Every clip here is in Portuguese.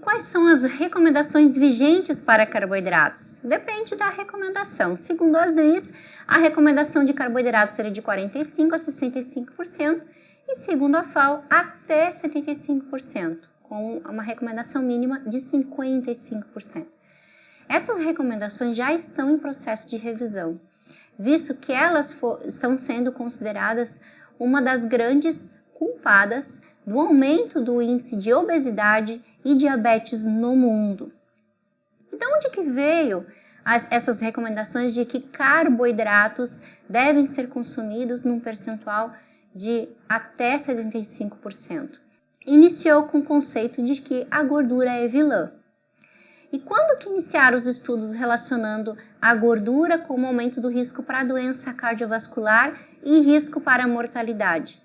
quais são as recomendações vigentes para carboidratos? Depende da recomendação. Segundo as DRIs, a recomendação de carboidratos seria de 45% a 65% e, segundo a FAO, até 75%, com uma recomendação mínima de 55%. Essas recomendações já estão em processo de revisão, visto que elas estão sendo consideradas uma das grandes culpadas do aumento do índice de obesidade e diabetes no mundo. Então, onde que veio essas recomendações de que carboidratos devem ser consumidos num percentual de até 75%? Iniciou com o conceito de que a gordura é vilã. E quando que iniciaram os estudos relacionando a gordura com o aumento do risco para a doença cardiovascular e risco para a mortalidade?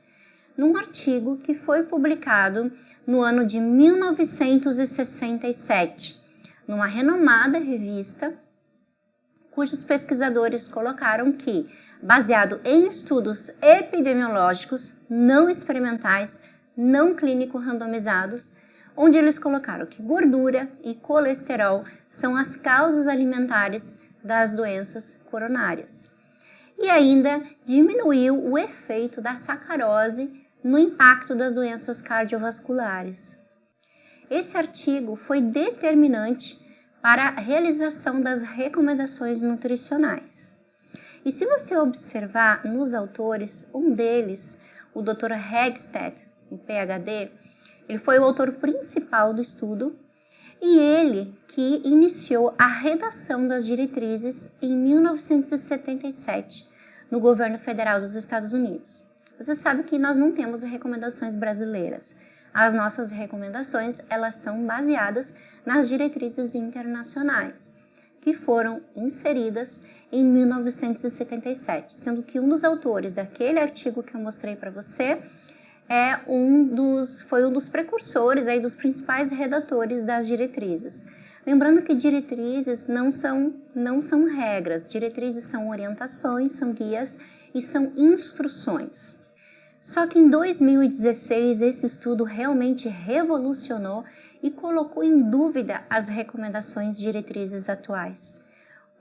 Num artigo que foi publicado no ano de 1967, numa renomada revista, cujos pesquisadores colocaram que, baseado em estudos epidemiológicos não experimentais, não clínico randomizados, onde eles colocaram que gordura e colesterol são as causas alimentares das doenças coronárias. E ainda diminuiu o efeito da sacarose no impacto das doenças cardiovasculares. Esse artigo foi determinante para a realização das recomendações nutricionais. E se você observar nos autores, um deles, o Dr. Hegstedt, um PhD, ele foi o autor principal do estudo e ele que iniciou a redação das diretrizes em 1977 no governo federal dos Estados Unidos. Você sabe que nós não temos recomendações brasileiras. As nossas recomendações, elas são baseadas nas diretrizes internacionais, que foram inseridas em 1977, sendo que um dos autores daquele artigo que eu mostrei para você foi um dos precursores, dos principais redatores das diretrizes. Lembrando que diretrizes não são regras, diretrizes são orientações, são guias e são instruções. Só que em 2016 esse estudo realmente revolucionou e colocou em dúvida as recomendações diretrizes atuais.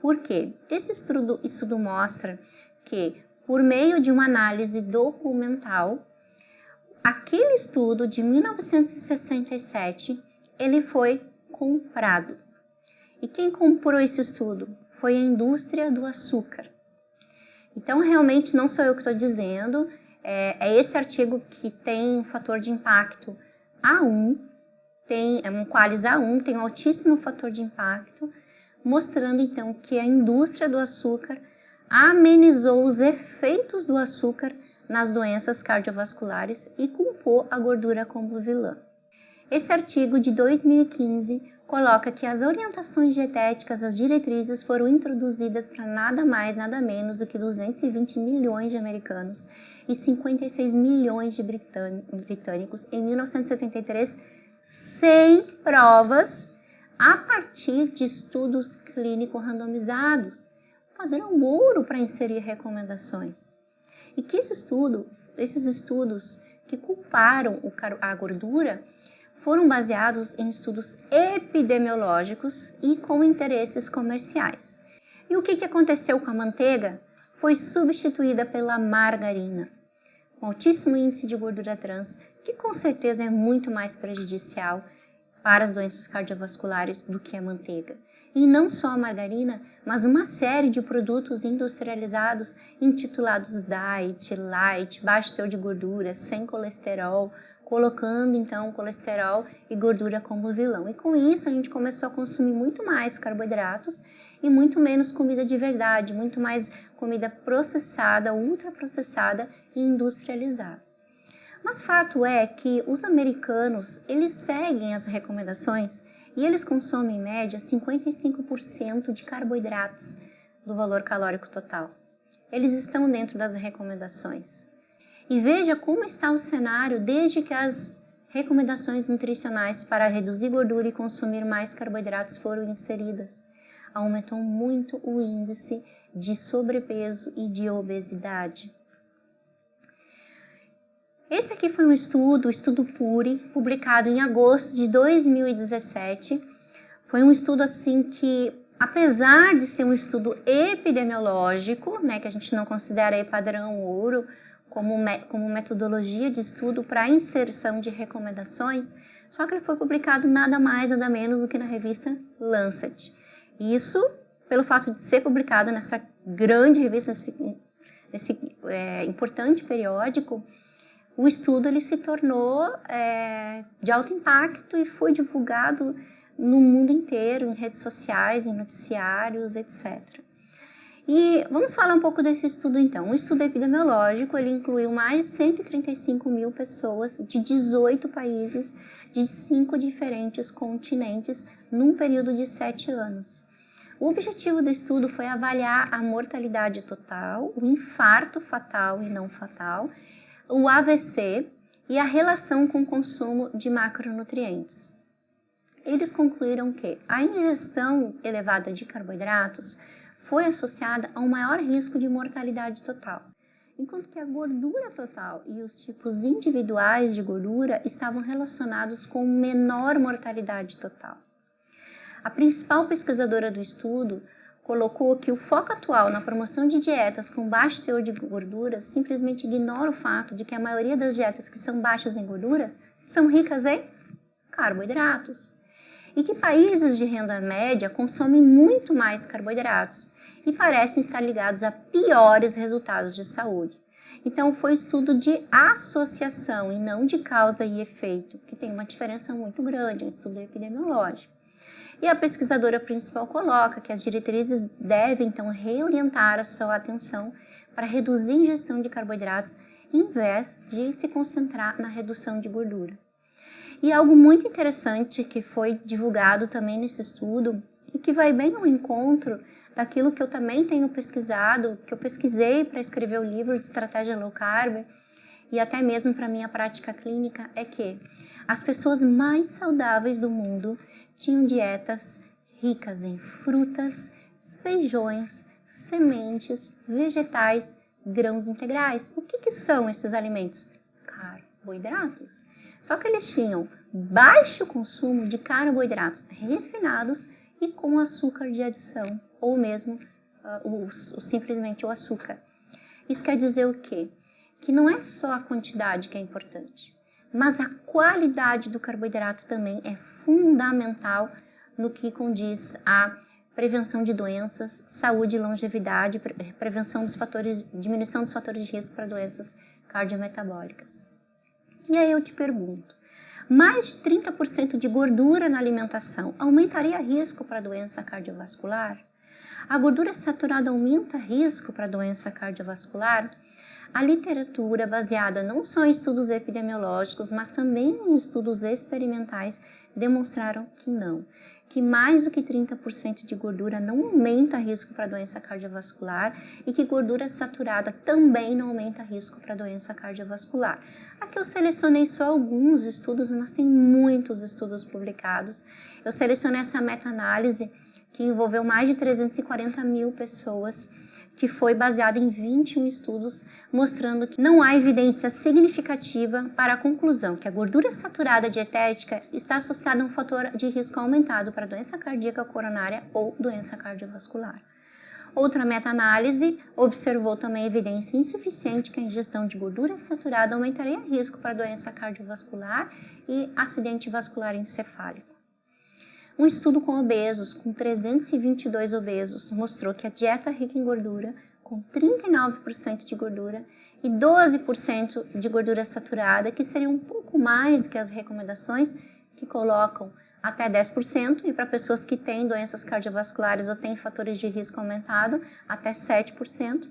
Por quê? Esse estudo mostra que, por meio de uma análise documental, aquele estudo de 1967, ele foi comprado. E quem comprou esse estudo? Foi a indústria do açúcar. Então, realmente, não sou eu que estou dizendo, é esse artigo que tem um fator de impacto A1, um QALYS A1, tem um altíssimo fator de impacto, mostrando, então, que a indústria do açúcar amenizou os efeitos do açúcar nas doenças cardiovasculares e culpou a gordura como vilã. Esse artigo de 2015 coloca que as orientações dietéticas, as diretrizes, foram introduzidas para nada mais, nada menos do que 220 milhões de americanos e 56 milhões de britânicos em 1983, sem provas, a partir de estudos clínicos randomizados, padrão ouro para inserir recomendações. E que esses estudos que culparam a gordura foram baseados em estudos epidemiológicos e com interesses comerciais. E o que aconteceu com a manteiga? Foi substituída pela margarina, com altíssimo índice de gordura trans, que com certeza é muito mais prejudicial para as doenças cardiovasculares do que a manteiga. E não só a margarina, mas uma série de produtos industrializados intitulados diet, light, baixo teor de gordura, sem colesterol, colocando então colesterol e gordura como vilão. E com isso a gente começou a consumir muito mais carboidratos e muito menos comida de verdade, muito mais comida processada, ultraprocessada e industrializada. Mas fato é que os americanos, eles seguem as recomendações e eles consomem, em média, 55% de carboidratos do valor calórico total. Eles estão dentro das recomendações. E veja como está o cenário desde que as recomendações nutricionais para reduzir gordura e consumir mais carboidratos foram inseridas. Aumentou muito o índice de sobrepeso e de obesidade. Esse aqui foi um estudo, o estudo PURI, publicado em agosto de 2017. Foi um estudo assim que, apesar de ser um estudo epidemiológico, né, que a gente não considera aí padrão ouro como metodologia de estudo para inserção de recomendações, só que ele foi publicado nada mais, nada menos do que na revista Lancet. Isso, pelo fato de ser publicado nessa grande revista, nesse importante periódico, o estudo ele se tornou de alto impacto e foi divulgado no mundo inteiro, em redes sociais, em noticiários, etc. E vamos falar um pouco desse estudo então. O estudo epidemiológico, ele incluiu mais de 135 mil pessoas de 18 países, de 5 diferentes continentes, num período de 7 anos. O objetivo do estudo foi avaliar a mortalidade total, o infarto fatal e não fatal, o AVC e a relação com o consumo de macronutrientes. Eles concluíram que a ingestão elevada de carboidratos foi associada a um maior risco de mortalidade total, enquanto que a gordura total e os tipos individuais de gordura estavam relacionados com menor mortalidade total. A principal pesquisadora do estudo colocou que o foco atual na promoção de dietas com baixo teor de gorduras simplesmente ignora o fato de que a maioria das dietas que são baixas em gorduras são ricas em carboidratos. E que países de renda média consomem muito mais carboidratos e parecem estar ligados a piores resultados de saúde. Então foi estudo de associação e não de causa e efeito, que tem uma diferença muito grande, um estudo epidemiológico. E a pesquisadora principal coloca que as diretrizes devem, então, reorientar a sua atenção para reduzir a ingestão de carboidratos, em vez de se concentrar na redução de gordura. E algo muito interessante que foi divulgado também nesse estudo, e que vai bem ao encontro daquilo que eu também tenho pesquisado, que eu pesquisei para escrever o livro de estratégia low carb, e até mesmo para minha prática clínica, é que as pessoas mais saudáveis do mundo tinham dietas ricas em frutas, feijões, sementes, vegetais, grãos integrais. O que são esses alimentos? Carboidratos. Só que eles tinham baixo consumo de carboidratos refinados e com açúcar de adição, ou mesmo simplesmente o açúcar. Isso quer dizer o quê? Que não é só a quantidade que é importante, mas a qualidade do carboidrato também é fundamental no que condiz à prevenção de doenças, saúde e longevidade, prevenção dos fatores, diminuição dos fatores de risco para doenças cardiometabólicas. E aí eu te pergunto, mais de 30% de gordura na alimentação aumentaria risco para doença cardiovascular? A gordura saturada aumenta risco para doença cardiovascular? A literatura, baseada não só em estudos epidemiológicos, mas também em estudos experimentais, demonstraram que não, que mais do que 30% de gordura não aumenta risco para doença cardiovascular e que gordura saturada também não aumenta risco para doença cardiovascular. Aqui eu selecionei só alguns estudos, mas tem muitos estudos publicados. Eu selecionei essa meta-análise que envolveu mais de 340 mil pessoas, que foi baseada em 21 estudos, mostrando que não há evidência significativa para a conclusão que a gordura saturada dietética está associada a um fator de risco aumentado para doença cardíaca coronária ou doença cardiovascular. Outra meta-análise observou também evidência insuficiente que a ingestão de gordura saturada aumentaria risco para doença cardiovascular e acidente vascular encefálico. Um estudo com obesos, com 322 obesos, mostrou que a dieta rica em gordura, com 39% de gordura e 12% de gordura saturada, que seria um pouco mais do que as recomendações, que colocam até 10%, e para pessoas que têm doenças cardiovasculares ou têm fatores de risco aumentado, até 7%,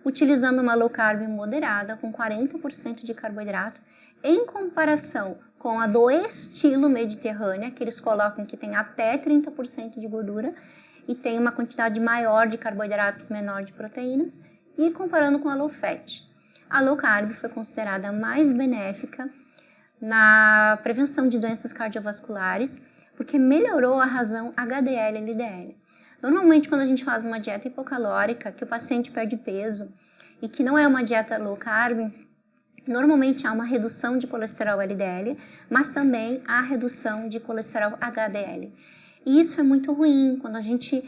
utilizando uma low carb moderada, com 40% de carboidrato, em comparação com a do estilo mediterrânea, que eles colocam que tem até 30% de gordura e tem uma quantidade maior de carboidratos, menor de proteínas, e comparando com a low fat. A low carb foi considerada mais benéfica na prevenção de doenças cardiovasculares, porque melhorou a razão HDL e LDL. Normalmente, quando a gente faz uma dieta hipocalórica, que o paciente perde peso e que não é uma dieta low carb, Normalmente há uma redução de colesterol LDL, mas também há redução de colesterol HDL. E isso é muito ruim, quando a gente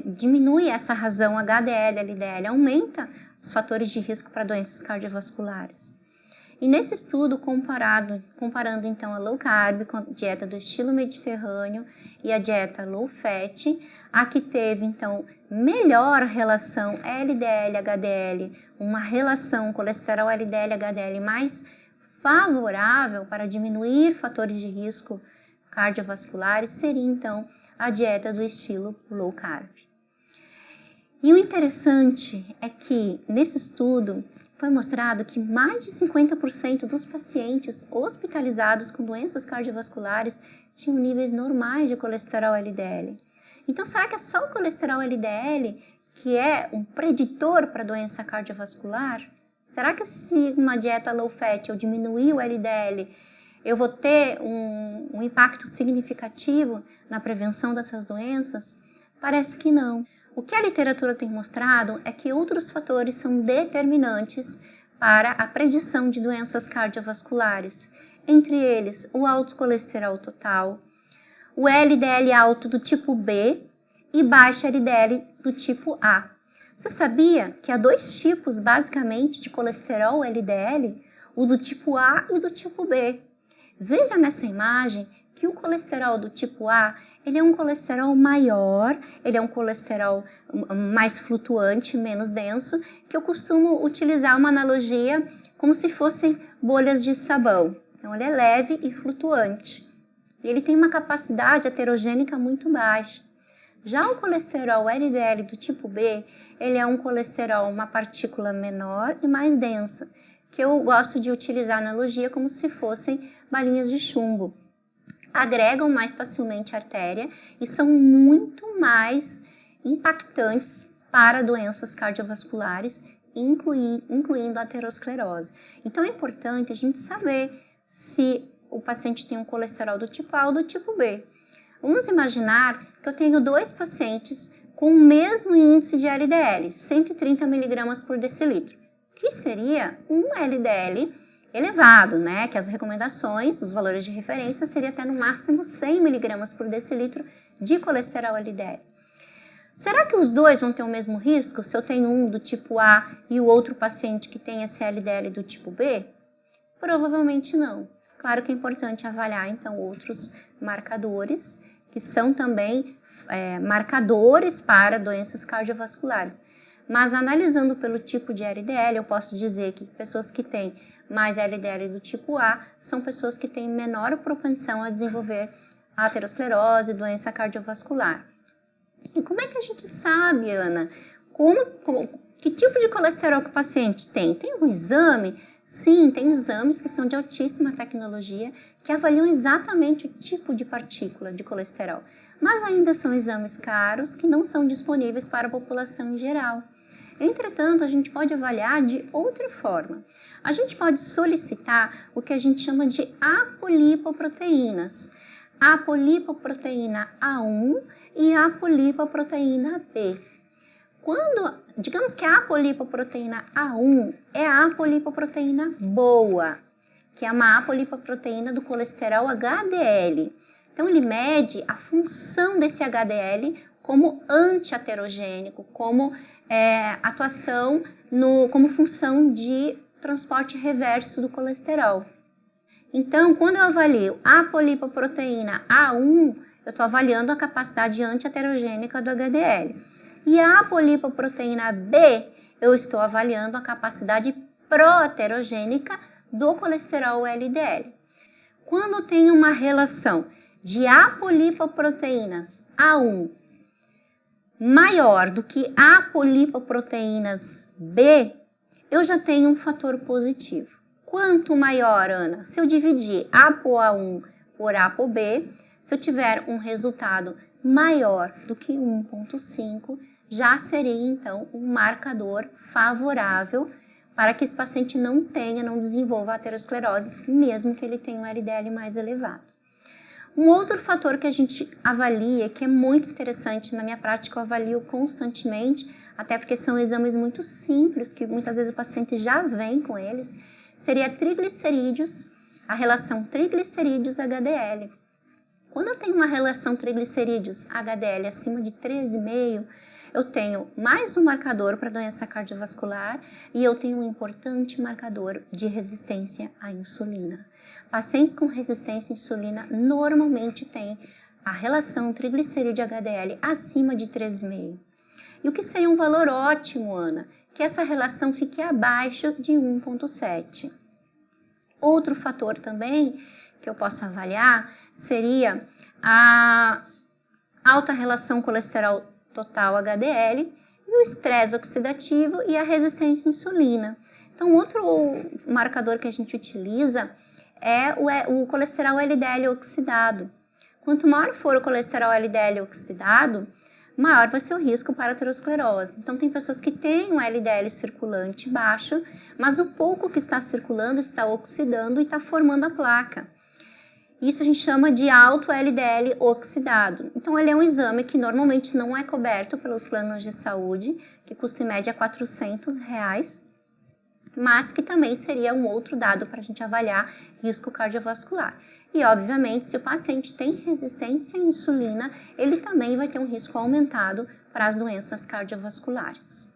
diminui essa razão HDL, LDL, aumenta os fatores de risco para doenças cardiovasculares. E nesse estudo, comparando então a low carb com a dieta do estilo mediterrâneo e a dieta low fat, a que teve então melhor relação LDL-HDL, uma relação colesterol LDL-HDL mais favorável para diminuir fatores de risco cardiovasculares, seria então a dieta do estilo low carb. E o interessante é que nesse estudo foi mostrado que mais de 50% dos pacientes hospitalizados com doenças cardiovasculares tinham níveis normais de colesterol LDL. Então, será que é só o colesterol LDL que é um preditor para doença cardiovascular? Será que se uma dieta low fat eu diminuir o LDL, eu vou ter um impacto significativo na prevenção dessas doenças? Parece que não. O que a literatura tem mostrado é que outros fatores são determinantes para a predição de doenças cardiovasculares, entre eles o alto colesterol total, o LDL alto do tipo B e baixo LDL do tipo A. Você sabia que há dois tipos basicamente de colesterol LDL, o do tipo A e do tipo B? Veja nessa imagem que o colesterol do tipo A, ele é um colesterol maior, ele é um colesterol mais flutuante, menos denso, que eu costumo utilizar uma analogia como se fossem bolhas de sabão. Então ele é leve e flutuante. E ele tem uma capacidade aterogênica muito baixa. Já o colesterol LDL do tipo B, ele é um colesterol, uma partícula menor e mais densa, que eu gosto de utilizar a analogia como se fossem balinhas de chumbo. Agregam mais facilmente a artéria e são muito mais impactantes para doenças cardiovasculares, incluindo a aterosclerose. Então é importante a gente saber se o paciente tem um colesterol do tipo A ou do tipo B. Vamos imaginar que eu tenho dois pacientes com o mesmo índice de LDL, 130 mg por decilitro, que seria um LDL elevado, né? Que as recomendações, os valores de referência, seria até no máximo 100 mg por decilitro de colesterol LDL. Será que os dois vão ter o mesmo risco se eu tenho um do tipo A e o outro paciente que tem esse LDL do tipo B? Provavelmente não. Claro que é importante avaliar, então, outros marcadores, que são também marcadores para doenças cardiovasculares. Mas analisando pelo tipo de LDL, eu posso dizer que pessoas que têm mais LDL do tipo A são pessoas que têm menor propensão a desenvolver aterosclerose, doença cardiovascular. E como é que a gente sabe, Ana, que tipo de colesterol que o paciente tem? Tem um exame? Sim, tem exames que são de altíssima tecnologia que avaliam exatamente o tipo de partícula de colesterol, mas ainda são exames caros que não são disponíveis para a população em geral. Entretanto, a gente pode avaliar de outra forma. A gente pode solicitar o que a gente chama de apolipoproteínas. A apolipoproteína A1 e a apolipoproteína B. Digamos que a apolipoproteína A1 é a apolipoproteína boa, que é uma apolipoproteína do colesterol HDL. Então, ele mede a função desse HDL como antiaterogênico, como atuação como função de transporte reverso do colesterol. Então, quando eu avalio a apolipoproteína A1, eu estou avaliando a capacidade antiaterogênica do HDL. E a apolipoproteína B, eu estou avaliando a capacidade proaterogênica do colesterol LDL. Quando tem uma relação de apolipoproteínas A1 maior do que apolipoproteínas B, eu já tenho um fator positivo. Quanto maior, Ana? Se eu dividir ApoA1 por ApoB, se eu tiver um resultado maior do que 1,5, já seria então um marcador favorável para que esse paciente não desenvolva aterosclerose, mesmo que ele tenha um LDL mais elevado. Um outro fator que a gente avalia, que é muito interessante, na minha prática eu avalio constantemente, até porque são exames muito simples, que muitas vezes o paciente já vem com eles, seria triglicerídeos, a relação triglicerídeos-HDL. Quando eu tenho uma relação triglicerídeos-HDL acima de 13,5, eu tenho mais um marcador para doença cardiovascular e eu tenho um importante marcador de resistência à insulina. Pacientes com resistência à insulina normalmente têm a relação triglicerídeo-HDL acima de 13,5. E o que seria um valor ótimo, Ana? Que essa relação fique abaixo de 1,7. Outro fator também que eu posso avaliar seria a alta relação colesterol total HDL e o estresse oxidativo e a resistência à insulina. Então, outro marcador que a gente utiliza é o colesterol LDL oxidado. Quanto maior for o colesterol LDL oxidado, maior vai ser o risco para aterosclerose. Então, tem pessoas que têm um LDL circulante baixo, mas o pouco que está circulando está oxidando e está formando a placa. Isso a gente chama de alto LDL oxidado. Então, ele é um exame que normalmente não é coberto pelos planos de saúde, que custa em média R$400, mas que também seria um outro dado para a gente avaliar risco cardiovascular. E, obviamente, se o paciente tem resistência à insulina, ele também vai ter um risco aumentado para as doenças cardiovasculares.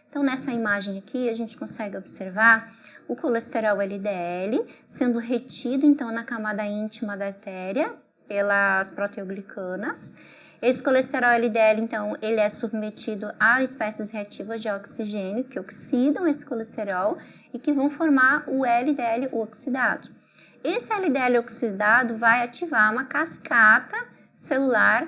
Então, nessa imagem aqui, a gente consegue observar o colesterol LDL sendo retido, então, na camada íntima da artéria pelas proteoglicanas. Esse colesterol LDL, então, ele é submetido a espécies reativas de oxigênio que oxidam esse colesterol e que vão formar o LDL oxidado. Esse LDL oxidado vai ativar uma cascata celular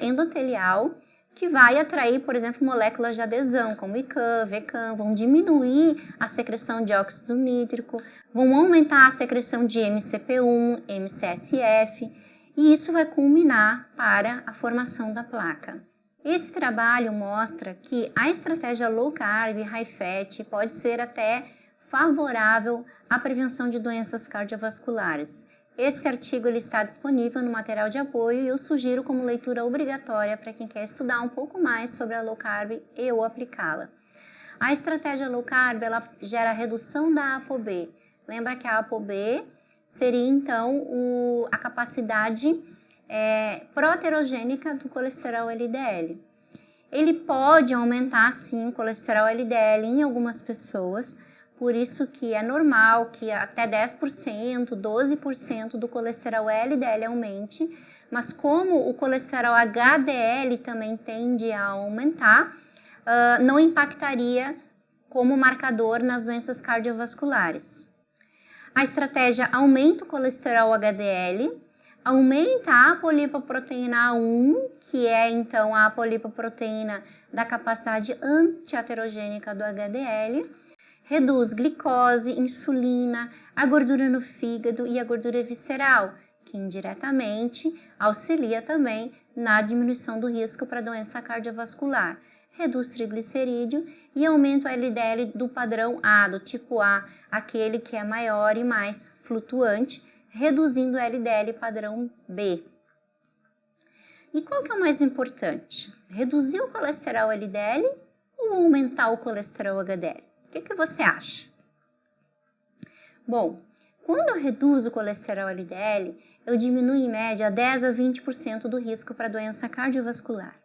endotelial que vai atrair, por exemplo, moléculas de adesão, como ICAM, VCAM, vão diminuir a secreção de óxido nítrico, vão aumentar a secreção de MCP1, MCSF, e isso vai culminar para a formação da placa. Esse trabalho mostra que a estratégia low carb, high fat pode ser até favorável à prevenção de doenças cardiovasculares. Esse artigo ele está disponível no material de apoio e eu sugiro como leitura obrigatória para quem quer estudar um pouco mais sobre a low carb e ou aplicá-la. A estratégia low carb ela gera redução da ApoB. Lembra que a ApoB seria então a capacidade proaterogênica do colesterol LDL. Ele pode aumentar sim o colesterol LDL em algumas pessoas, por isso que é normal que até 10%, 12% do colesterol LDL aumente, mas como o colesterol HDL também tende a aumentar, não impactaria como marcador nas doenças cardiovasculares. A estratégia aumenta o colesterol HDL, aumenta a apolipoproteína A1, que é então a apolipoproteína da capacidade antiaterogênica do HDL, reduz glicose, insulina, a gordura no fígado e a gordura visceral, que indiretamente auxilia também na diminuição do risco para doença cardiovascular. Reduz triglicerídeo e aumenta o LDL do padrão A, do tipo A, aquele que é maior e mais flutuante, reduzindo o LDL padrão B. E qual que é o mais importante? Reduzir o colesterol LDL ou aumentar o colesterol HDL? O que você acha? Bom, quando eu reduzo o colesterol LDL, eu diminuo em média 10 a 20% do risco para doença cardiovascular.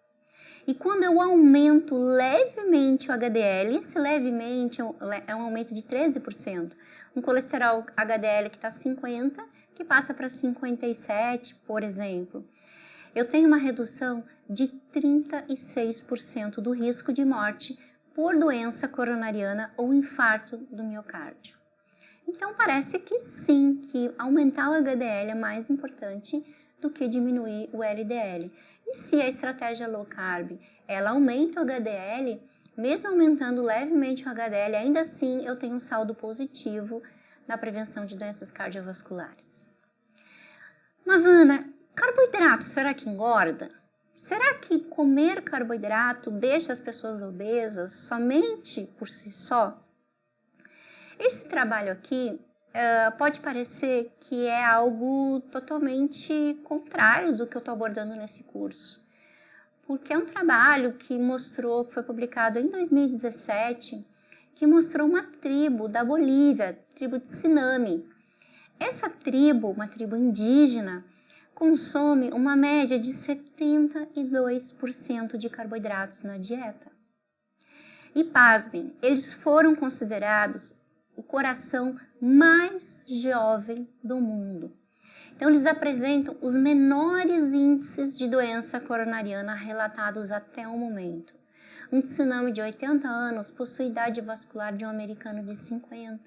E quando eu aumento levemente o HDL, esse levemente é um aumento de 13%. Um colesterol HDL que está 50, que passa para 57, por exemplo. Eu tenho uma redução de 36% do risco de morte por doença coronariana ou infarto do miocárdio. Então parece que sim, que aumentar o HDL é mais importante do que diminuir o LDL. E se a estratégia low carb, ela aumenta o HDL, mesmo aumentando levemente o HDL, ainda assim eu tenho um saldo positivo na prevenção de doenças cardiovasculares. Mas Ana, carboidrato será que engorda? Será que comer carboidrato deixa as pessoas obesas somente por si só? Esse trabalho aqui pode parecer que é algo totalmente contrário do que eu estou abordando nesse curso. Porque é um trabalho que mostrou, que foi publicado em 2017, que mostrou uma tribo da Bolívia, tribo de Tsiname. Essa tribo, uma tribo indígena, consome uma média de 72% de carboidratos na dieta. E pasmem, eles foram considerados o coração mais jovem do mundo. Então, eles apresentam os menores índices de doença coronariana relatados até o momento. Um tsunami de 80 anos possui idade vascular de um americano de 50.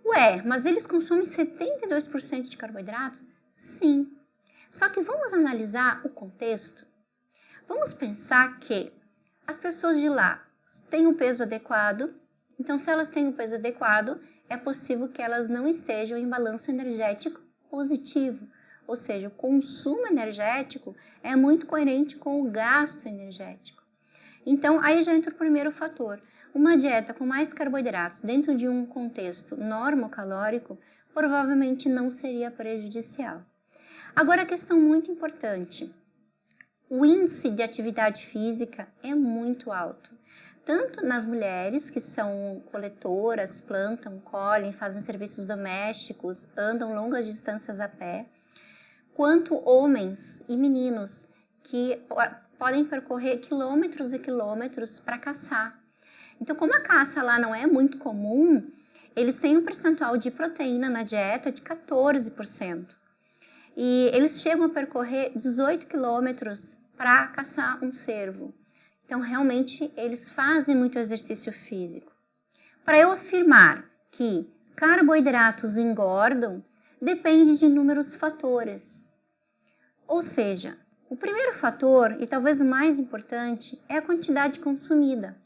Ué, mas eles consomem 72% de carboidratos? Sim. Só que vamos analisar o contexto? Vamos pensar que as pessoas de lá têm um peso adequado. Então, se elas têm um peso adequado, é possível que elas não estejam em balanço energético positivo, ou seja, o consumo energético é muito coerente com o gasto energético. Então, aí já entra o primeiro fator. Uma dieta com mais carboidratos dentro de um contexto normocalórico provavelmente não seria prejudicial. Agora, a questão muito importante. O índice de atividade física é muito alto. Tanto nas mulheres que são coletoras, plantam, colhem, fazem serviços domésticos, andam longas distâncias a pé, quanto homens e meninos que podem percorrer quilômetros e quilômetros para caçar. Então, como a caça lá não é muito comum, eles têm um percentual de proteína na dieta de 14%. E eles chegam a percorrer 18 quilômetros para caçar um cervo. Então, realmente, eles fazem muito exercício físico. Para eu afirmar que carboidratos engordam, depende de inúmeros fatores. Ou seja, o primeiro fator, e talvez o mais importante, é a quantidade consumida.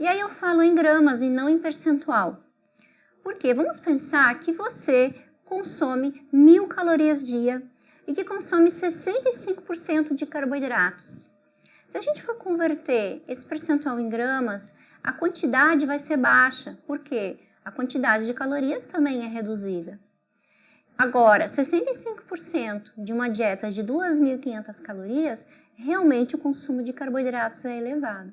E aí eu falo em gramas e não em percentual. Porque vamos pensar que você consome 1.000 calorias dia e que consome 65% de carboidratos. Se a gente for converter esse percentual em gramas, a quantidade vai ser baixa, porque a quantidade de calorias também é reduzida. Agora, 65% de uma dieta de 2.500 calorias, realmente o consumo de carboidratos é elevado.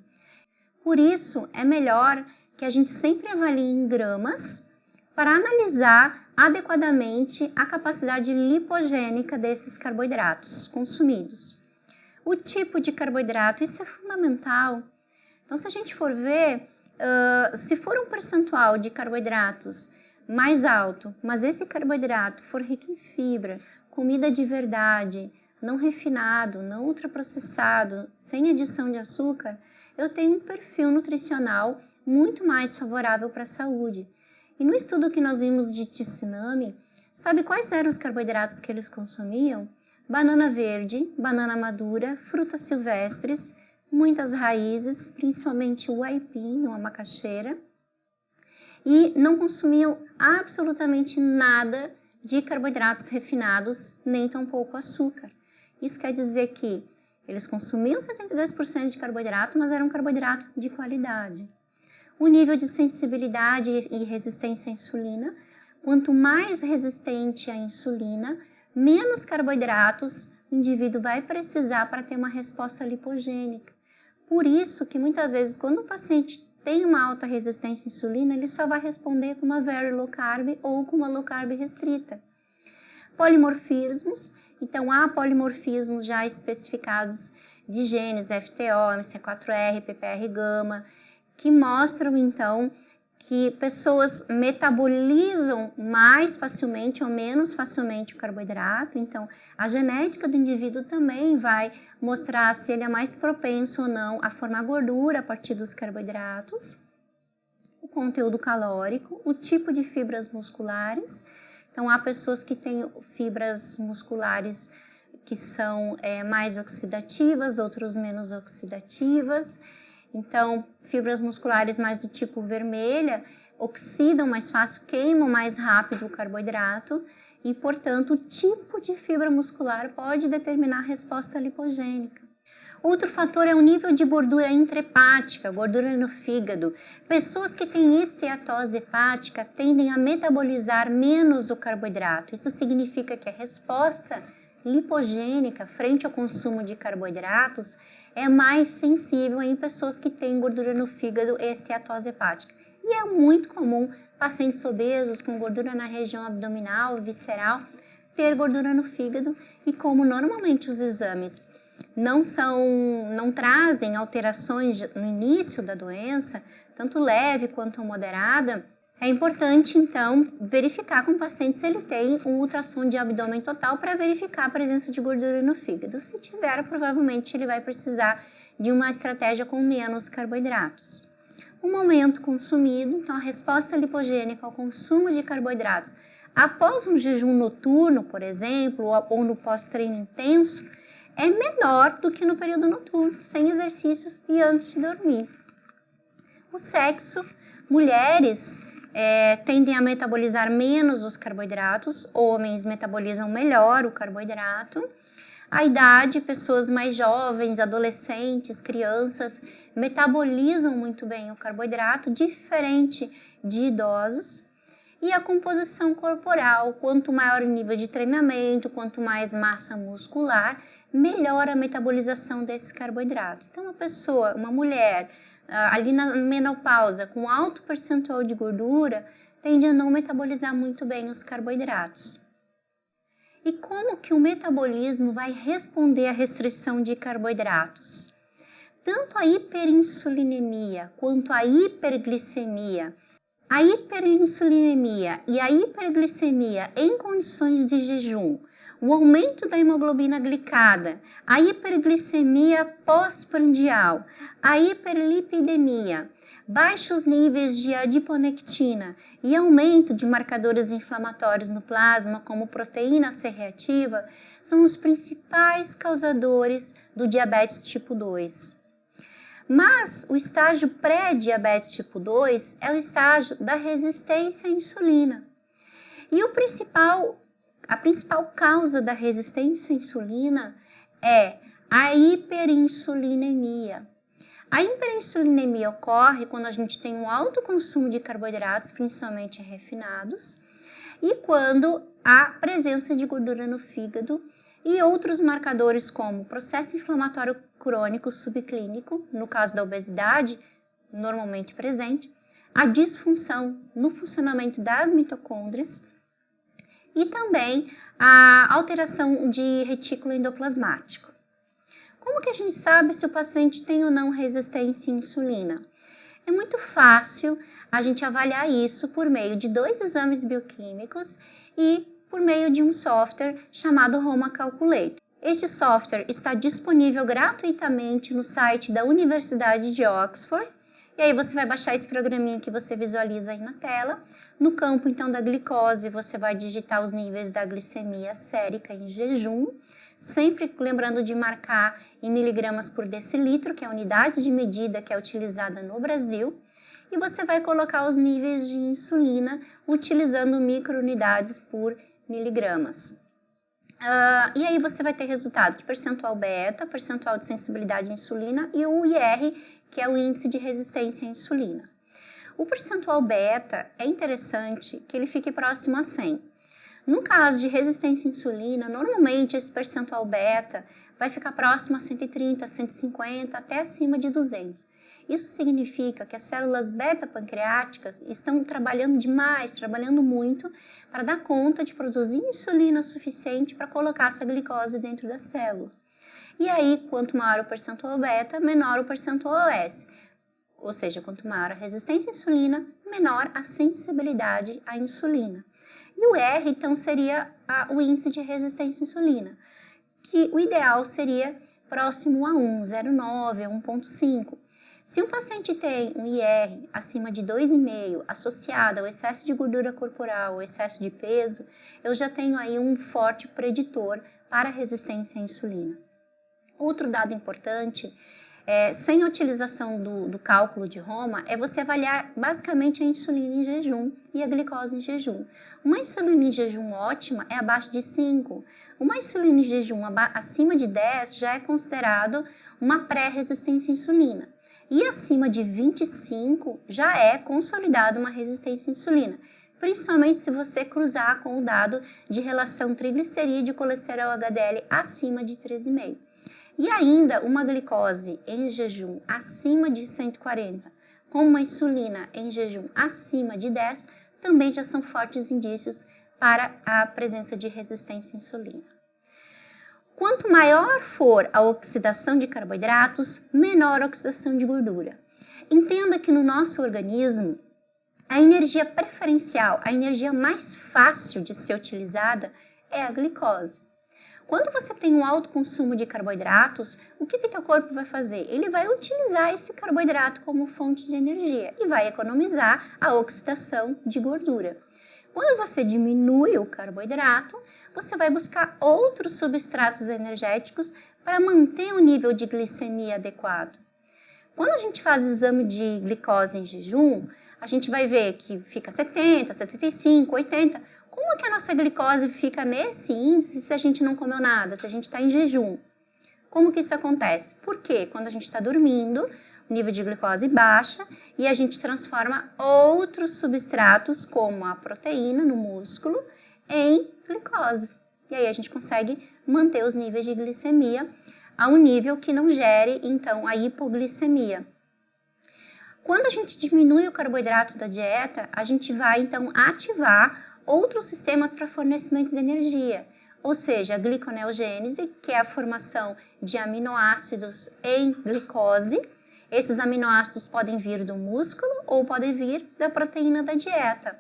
Por isso, é melhor que a gente sempre avalie em gramas para analisar adequadamente a capacidade lipogênica desses carboidratos consumidos. O tipo de carboidrato, isso é fundamental. Então, se a gente for ver, se for um percentual de carboidratos mais alto, mas esse carboidrato for rico em fibra, comida de verdade, não refinado, não ultraprocessado, sem adição de açúcar, eu tenho um perfil nutricional muito mais favorável para a saúde. E no estudo que nós vimos de Tsunami, sabe quais eram os carboidratos que eles consumiam? Banana verde, banana madura, frutas silvestres, muitas raízes, principalmente o aipim ou a macaxeira, e não consumiam absolutamente nada de carboidratos refinados, nem tampouco açúcar. Isso quer dizer que eles consumiam 72% de carboidrato, mas era um carboidrato de qualidade. O nível de sensibilidade e resistência à insulina, quanto mais resistente à insulina, menos carboidratos o indivíduo vai precisar para ter uma resposta lipogênica. Por isso que muitas vezes, quando o paciente tem uma alta resistência à insulina, ele só vai responder com uma very low carb ou com uma low carb restrita. Polimorfismos, então há polimorfismos já especificados de genes FTO, MC4R, PPR-gama, que mostram então que pessoas metabolizam mais facilmente ou menos facilmente o carboidrato. Então, a genética do indivíduo também vai mostrar se ele é mais propenso ou não a formar gordura a partir dos carboidratos, o conteúdo calórico, o tipo de fibras musculares. Então, há pessoas que têm fibras musculares que são mais oxidativas, outros menos oxidativas. Então, fibras musculares mais do tipo vermelha oxidam mais fácil, queimam mais rápido o carboidrato e, portanto, o tipo de fibra muscular pode determinar a resposta lipogênica. Outro fator é o nível de gordura intrahepática, gordura no fígado. Pessoas que têm esteatose hepática tendem a metabolizar menos o carboidrato. Isso significa que a resposta lipogênica frente ao consumo de carboidratos é mais sensível em pessoas que têm gordura no fígado e esteatose hepática. E é muito comum pacientes obesos com gordura na região abdominal, visceral, ter gordura no fígado, e como normalmente os exames não trazem alterações no início da doença, tanto leve quanto moderada, é importante então verificar com o paciente se ele tem um ultrassom de abdômen total para verificar a presença de gordura no fígado. Se tiver, provavelmente ele vai precisar de uma estratégia com menos carboidratos. O momento consumido, então a resposta lipogênica ao consumo de carboidratos após um jejum noturno, por exemplo, ou no pós-treino intenso, é menor do que no período noturno, sem exercícios e antes de dormir. O sexo, mulheres tendem a metabolizar menos os carboidratos, homens metabolizam melhor o carboidrato. A idade, pessoas mais jovens, adolescentes, crianças, metabolizam muito bem o carboidrato, diferente de idosos. E a composição corporal, quanto maior o nível de treinamento, quanto mais massa muscular, melhor a metabolização desses carboidratos. Então, uma mulher ali na menopausa, com alto percentual de gordura, tende a não metabolizar muito bem os carboidratos. E como que o metabolismo vai responder à restrição de carboidratos? Tanto a hiperinsulinemia quanto a hiperglicemia, a hiperinsulinemia e a hiperglicemia em condições de jejum, o aumento da hemoglobina glicada, a hiperglicemia pós-prandial, a hiperlipidemia, baixos níveis de adiponectina e aumento de marcadores inflamatórios no plasma, como proteína C reativa, são os principais causadores do diabetes tipo 2. Mas o estágio pré-diabetes tipo 2 é o estágio da resistência à insulina. E a principal causa da resistência à insulina é a hiperinsulinemia. A hiperinsulinemia ocorre quando a gente tem um alto consumo de carboidratos, principalmente refinados, e quando há presença de gordura no fígado e outros marcadores como processo inflamatório crônico subclínico, no caso da obesidade, normalmente presente, a disfunção no funcionamento das mitocôndrias e também a alteração de retículo endoplasmático. Como que a gente sabe se o paciente tem ou não resistência à insulina? É muito fácil a gente avaliar isso por meio de 2 exames bioquímicos e por meio de um software chamado Roma Calculator. Este software está disponível gratuitamente no site da Universidade de Oxford. E aí você vai baixar esse programinha que você visualiza aí na tela. No campo, então, da glicose, você vai digitar os níveis da glicemia sérica em jejum, sempre lembrando de marcar em miligramas por decilitro, que é a unidade de medida que é utilizada no Brasil. E você vai colocar os níveis de insulina utilizando microunidades por miligramas. E aí você vai ter resultado de percentual beta, percentual de sensibilidade à insulina e o IR, que é o índice de resistência à insulina. O percentual beta é interessante que ele fique próximo a 100. No caso de resistência à insulina, normalmente esse percentual beta vai ficar próximo a 130, 150, até acima de 200. Isso significa que as células beta-pancreáticas estão trabalhando demais, trabalhando muito, para dar conta de produzir insulina suficiente para colocar essa glicose dentro da célula. E aí, quanto maior o percentual beta, menor o percentual OS. Ou seja, quanto maior a resistência à insulina, menor a sensibilidade à insulina. E o R, então, seria o índice de resistência à insulina, que o ideal seria próximo a 1, 0,9, 1,5. Se um paciente tem um IR acima de 2,5 associado ao excesso de gordura corporal ou excesso de peso, eu já tenho aí um forte preditor para a resistência à insulina. Outro dado importante, sem a utilização do cálculo de Roma, é você avaliar basicamente a insulina em jejum e a glicose em jejum. Uma insulina em jejum ótima é abaixo de 5. Uma insulina em jejum acima de 10 já é considerado uma pré-resistência à insulina. E acima de 25 já é consolidada uma resistência à insulina, principalmente se você cruzar com o dado de relação triglicerídeo e colesterol HDL acima de 13,5. E ainda uma glicose em jejum acima de 140, como uma insulina em jejum acima de 10, também já são fortes indícios para a presença de resistência à insulina. Quanto maior for a oxidação de carboidratos, menor a oxidação de gordura. Entenda que no nosso organismo, a energia preferencial, a energia mais fácil de ser utilizada é a glicose. Quando você tem um alto consumo de carboidratos, o que teu corpo vai fazer? Ele vai utilizar esse carboidrato como fonte de energia e vai economizar a oxidação de gordura. Quando você diminui o carboidrato, você vai buscar outros substratos energéticos para manter o nível de glicemia adequado. Quando a gente faz exame de glicose em jejum, a gente vai ver que fica 70, 75, 80. Como que a nossa glicose fica nesse índice se a gente não comeu nada, se a gente está em jejum? Como que isso acontece? Porque quando a gente está dormindo, o nível de glicose baixa e a gente transforma outros substratos, como a proteína no músculo, em glicose. E aí a gente consegue manter os níveis de glicemia a um nível que não gere, então, a hipoglicemia. Quando a gente diminui o carboidrato da dieta, a gente vai, então, ativar outros sistemas para fornecimento de energia, ou seja, a gliconeogênese, que é a formação de aminoácidos em glicose. Esses aminoácidos podem vir do músculo ou podem vir da proteína da dieta.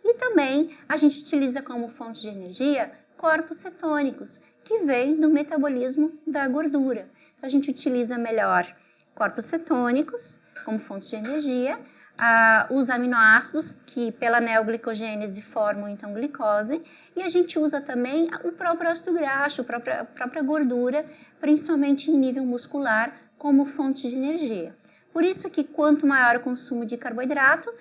E também a gente utiliza como fonte de energia corpos cetônicos, que vêm do metabolismo da gordura. Então, a gente utiliza melhor corpos cetônicos como fonte de energia, os aminoácidos que pela neoglicogênese formam então glicose, e a gente usa também o próprio ácido graxo, a própria gordura, principalmente em nível muscular, como fonte de energia. Por isso que quanto maior o consumo de carboidrato,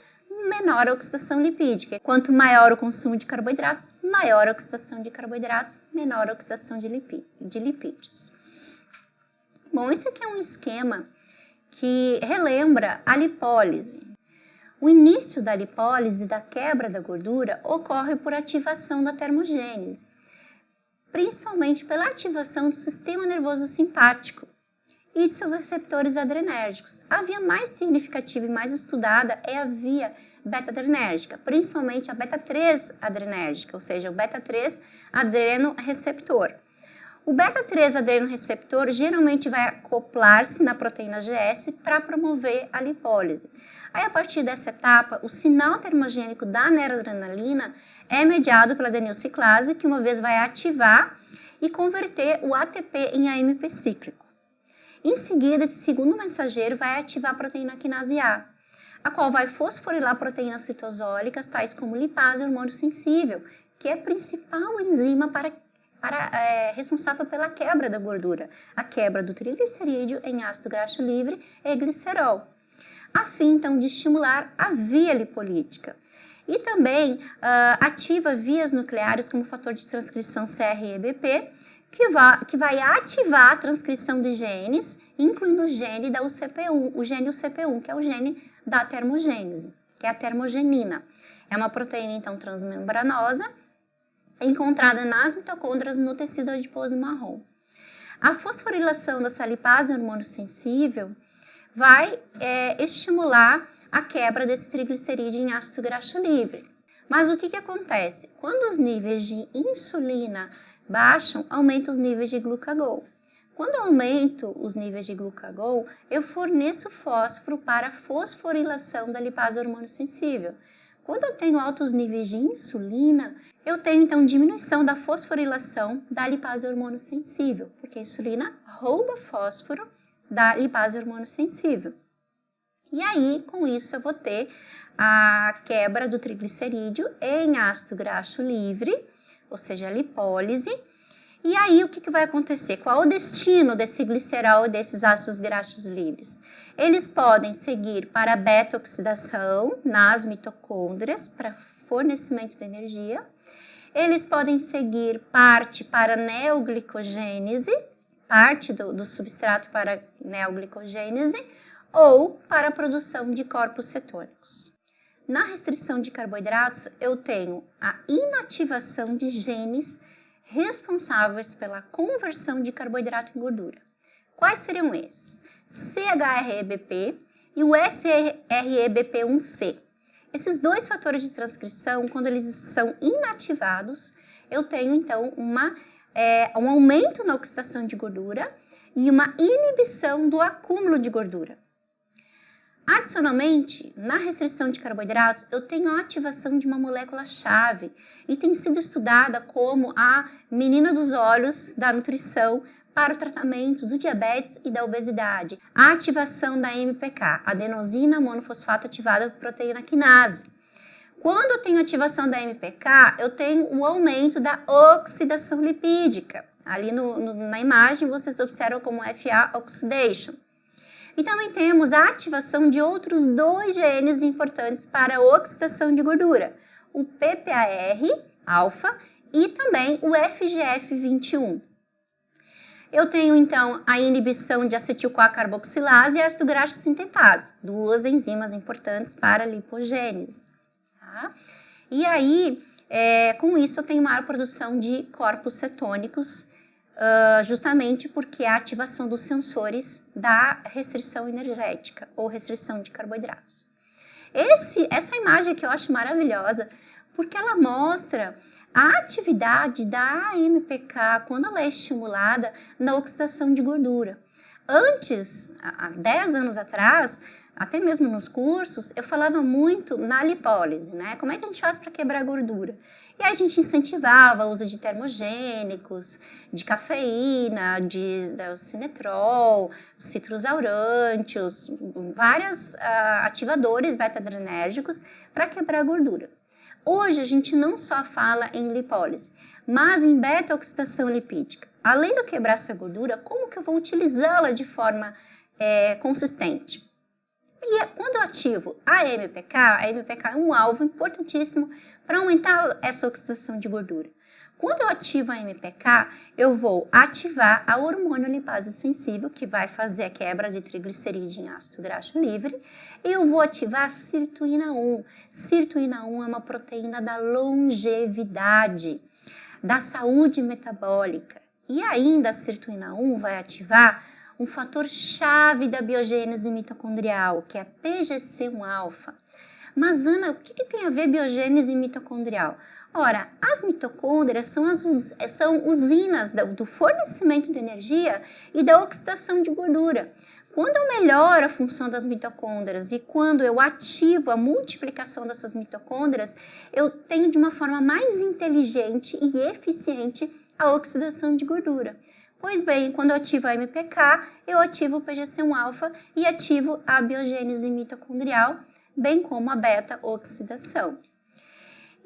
menor a oxidação lipídica. Quanto maior o consumo de carboidratos, maior a oxidação de carboidratos, menor a oxidação de lipídios. Bom, esse aqui é um esquema que relembra a lipólise. O início da lipólise, da quebra da gordura, ocorre por ativação da termogênese, principalmente pela ativação do sistema nervoso simpático e de seus receptores adrenérgicos. A via mais significativa e mais estudada é a via beta-adrenérgica, principalmente a beta-3 adrenérgica, ou seja, o beta-3 adrenoreceptor. O beta-3 adrenoreceptor geralmente vai acoplar-se na proteína GS para promover a lipólise. Aí, a partir dessa etapa, o sinal termogênico da noradrenalina é mediado pela adenilciclase, que uma vez vai ativar e converter o ATP em AMP cíclico. Em seguida, esse segundo mensageiro vai ativar a proteína quinase A, a qual vai fosforilar proteínas citosólicas, tais como lipase e hormônio sensível, que é a principal enzima responsável pela quebra da gordura, a quebra do triglicerídeo em ácido graxo livre e glicerol, a fim então de estimular a via lipolítica. E também ativa vias nucleares como o fator de transcrição CREBP, que vai ativar a transcrição de genes, incluindo o gene da UCP1, o gene UCP1, que é o gene da termogênese, que é a termogenina. É uma proteína, então, transmembranosa, encontrada nas mitocôndrias no tecido adiposo marrom. A fosforilação dessa lipase hormônio sensível vai estimular a quebra desse triglicerídeo em ácido graxo livre. Mas o que acontece? Quando os níveis de insulina baixam, aumentam os níveis de glucagon. Quando eu aumento os níveis de glucagon, eu forneço fósforo para a fosforilação da lipase hormônio sensível. Quando eu tenho altos níveis de insulina, eu tenho então diminuição da fosforilação da lipase hormônio sensível, porque a insulina rouba fósforo da lipase hormônio sensível. E aí, com isso, eu vou ter a quebra do triglicerídeo em ácido graxo livre, ou seja, a lipólise. E aí, o que vai acontecer? Qual é o destino desse glicerol e desses ácidos graxos livres? Eles podem seguir para a beta-oxidação nas mitocôndrias, para fornecimento de energia. Eles podem seguir parte para a neoglicogênese, parte do substrato para a neoglicogênese, ou para a produção de corpos cetônicos. Na restrição de carboidratos, eu tenho a inativação de genes responsáveis pela conversão de carboidrato em gordura. Quais seriam esses? CHREBP, e o SREBP1C. Esses dois fatores de transcrição, quando eles são inativados, eu tenho então um aumento na oxidação de gordura e uma inibição do acúmulo de gordura. Adicionalmente, na restrição de carboidratos, eu tenho a ativação de uma molécula-chave e tem sido estudada como a menina dos olhos da nutrição para o tratamento do diabetes e da obesidade. A ativação da MPK, adenosina monofosfato ativada por proteína quinase. Quando eu tenho ativação da MPK, eu tenho o aumento da oxidação lipídica. Ali na imagem vocês observam como FA oxidation. E também temos a ativação de outros dois genes importantes para a oxidação de gordura, o PPAR, alfa, e também o FGF21. Eu tenho então a inibição de acetil-CoA-carboxilase e ácido graxo sintetase, duas enzimas importantes para a lipogênese. Tá? E aí, com isso eu tenho maior produção de corpos cetônicos, justamente porque a ativação dos sensores da restrição energética ou restrição de carboidratos. Essa imagem aqui eu acho maravilhosa, porque ela mostra a atividade da AMPK quando ela é estimulada na oxidação de gordura. Antes, há 10 anos atrás, até mesmo nos cursos, eu falava muito na lipólise, né? Como é que a gente faz para quebrar gordura? E aí a gente incentivava o uso de termogênicos, de cafeína, de cinetrol, citrusaurantios, vários ativadores beta-adrenérgicos para quebrar gordura. Hoje a gente não só fala em lipólise, mas em beta-oxidação lipídica. Além de eu quebrar essa gordura, como que eu vou utilizá-la de forma consistente? E quando eu ativo a MPK é um alvo importantíssimo para aumentar essa oxidação de gordura. Quando eu ativo a MPK, eu vou ativar a hormônio lipase sensível, que vai fazer a quebra de triglicerídeo em ácido graxo livre, e eu vou ativar a sirtuína 1. Sirtuína 1 é uma proteína da longevidade, da saúde metabólica. E ainda a sirtuína 1 vai ativar um fator-chave da biogênese mitocondrial, que é a PGC1-alfa. Mas, Ana, o que tem a ver biogênese mitocondrial? Ora, as mitocôndrias são usinas do fornecimento de energia e da oxidação de gordura. Quando eu melhoro a função das mitocôndrias e quando eu ativo a multiplicação dessas mitocôndrias, eu tenho de uma forma mais inteligente e eficiente a oxidação de gordura. Pois bem, quando eu ativo a MPK, eu ativo o PGC1-alfa e ativo a biogênese mitocondrial, bem como a beta-oxidação.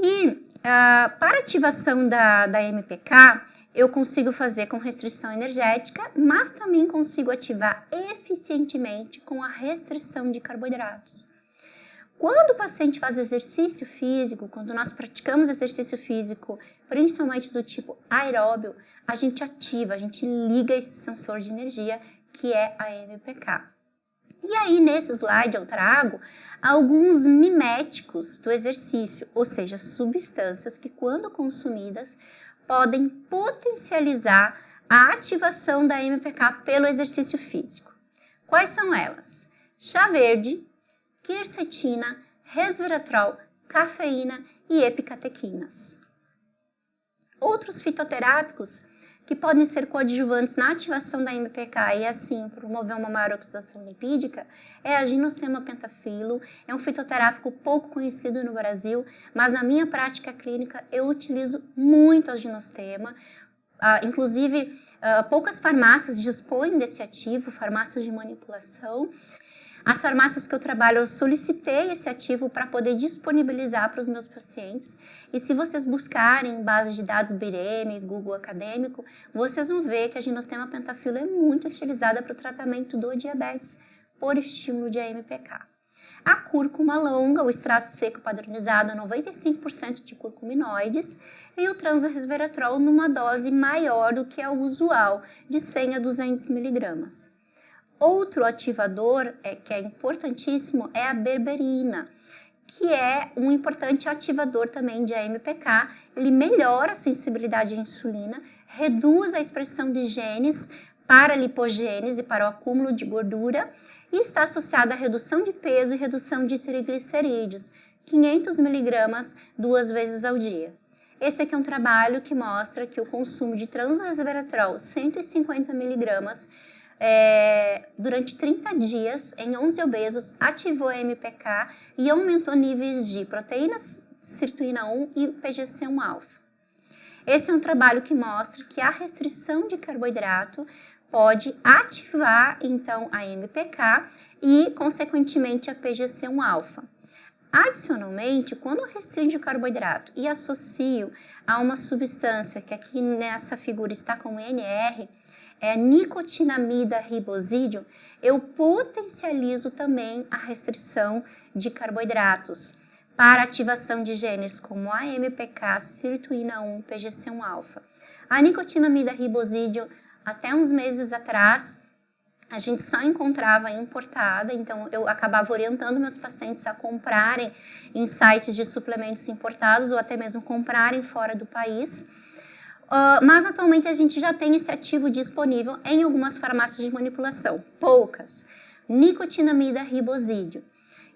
E para ativação da MPK, eu consigo fazer com restrição energética, mas também consigo ativar eficientemente com a restrição de carboidratos. Quando o paciente faz exercício físico, quando nós praticamos exercício físico, principalmente do tipo aeróbio, a gente ativa, a gente liga esse sensor de energia que é a MPK. E aí, nesse slide eu trago alguns miméticos do exercício, ou seja, substâncias que, quando consumidas, podem potencializar a ativação da MPK pelo exercício físico. Quais são elas? Chá verde, quercetina, resveratrol, cafeína e epicatequinas. Outros fitoterápicos que podem ser coadjuvantes na ativação da MPK e assim promover uma maior oxidação lipídica é a ginosperma pentafilo. É um fitoterápico pouco conhecido no Brasil, mas na minha prática clínica eu utilizo muito a ginosperma. Inclusive, poucas farmácias dispõem desse ativo, farmácias de manipulação. As farmácias que eu trabalho, eu solicitei esse ativo para poder disponibilizar para os meus pacientes. E se vocês buscarem em base de dados BIREME, Google Acadêmico, vocês vão ver que a ginosperma pentafilo é muito utilizada para o tratamento do diabetes por estímulo de AMPK. A cúrcuma longa, o extrato seco padronizado, 95% de curcuminoides, e o transaresveratrol numa dose maior do que a usual, de 100 a 200 miligramas. Outro ativador que é importantíssimo é a berberina, que é um importante ativador também de AMPK. Ele melhora a sensibilidade à insulina, reduz a expressão de genes para a lipogênese, para o acúmulo de gordura, e está associado à redução de peso e redução de triglicerídeos, 500 mg 2 vezes ao dia. Esse aqui é um trabalho que mostra que o consumo de transresveratrol 150 mg durante 30 dias em 11 obesos ativou a MPK e aumentou níveis de proteínas sirtuína 1 e PGC1-alfa. Esse é um trabalho que mostra que a restrição de carboidrato pode ativar então a MPK e consequentemente a PGC1-alfa. Adicionalmente, quando eu restringo o carboidrato e associo a uma substância que aqui nessa figura está como NR, é nicotinamida ribosídeo, eu potencializo também a restrição de carboidratos para ativação de genes como a MPK, sirtuína 1, PGC1-alfa. A nicotinamida ribosídeo, até uns meses atrás, a gente só encontrava importada, então eu acabava orientando meus pacientes a comprarem em sites de suplementos importados ou até mesmo comprarem fora do país. Mas atualmente a gente já tem esse ativo disponível em algumas farmácias de manipulação, poucas. Nicotinamida ribosídeo.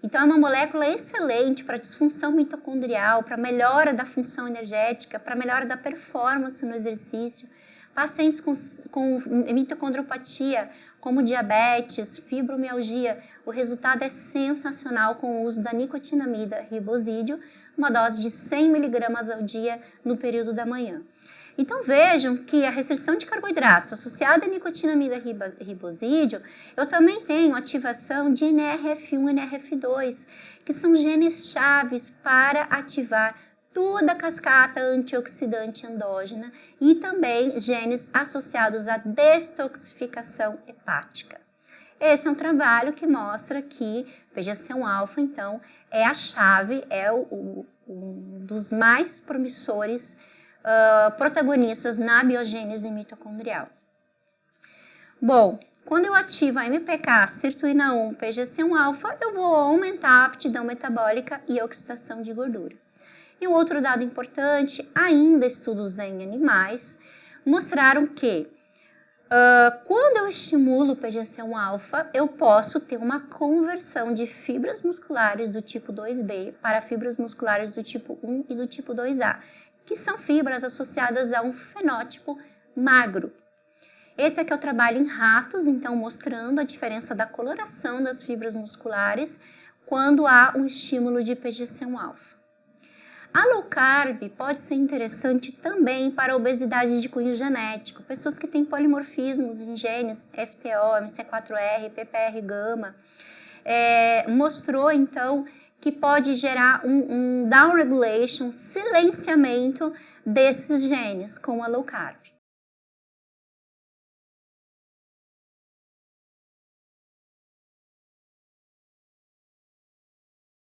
Então é uma molécula excelente para disfunção mitocondrial, para melhora da função energética, para melhora da performance no exercício. Pacientes com mitocondriopatia, como diabetes, fibromialgia, o resultado é sensacional com o uso da nicotinamida ribosídeo, uma dose de 100 mg ao dia no período da manhã. Então vejam que a restrição de carboidratos associada à nicotinamida ribosídeo, eu também tenho ativação de NRF1 e NRF2, que são genes chaves para ativar toda a cascata antioxidante endógena e também genes associados à detoxificação hepática. Esse é um trabalho que mostra que PGC1-alfa, então, é a chave, é um dos mais promissores protagonistas na biogênese mitocondrial. Bom, quando eu ativo a MPK, sirtuína 1, PGC1-alfa, eu vou aumentar a aptidão metabólica e oxidação de gordura. E um outro dado importante, ainda estudos em animais, mostraram que quando eu estimulo o PGC1-alfa, eu posso ter uma conversão de fibras musculares do tipo 2B para fibras musculares do tipo 1 e do tipo 2A, que são fibras associadas a um fenótipo magro. Esse aqui é o trabalho em ratos, então mostrando a diferença da coloração das fibras musculares quando há um estímulo de PGC1-alfa. A low carb pode ser interessante também para a obesidade de cunho genético, pessoas que têm polimorfismos em genes FTO, MC4R, PPR-gama. Mostrou então que pode gerar um downregulation, silenciamento desses genes com a low carb.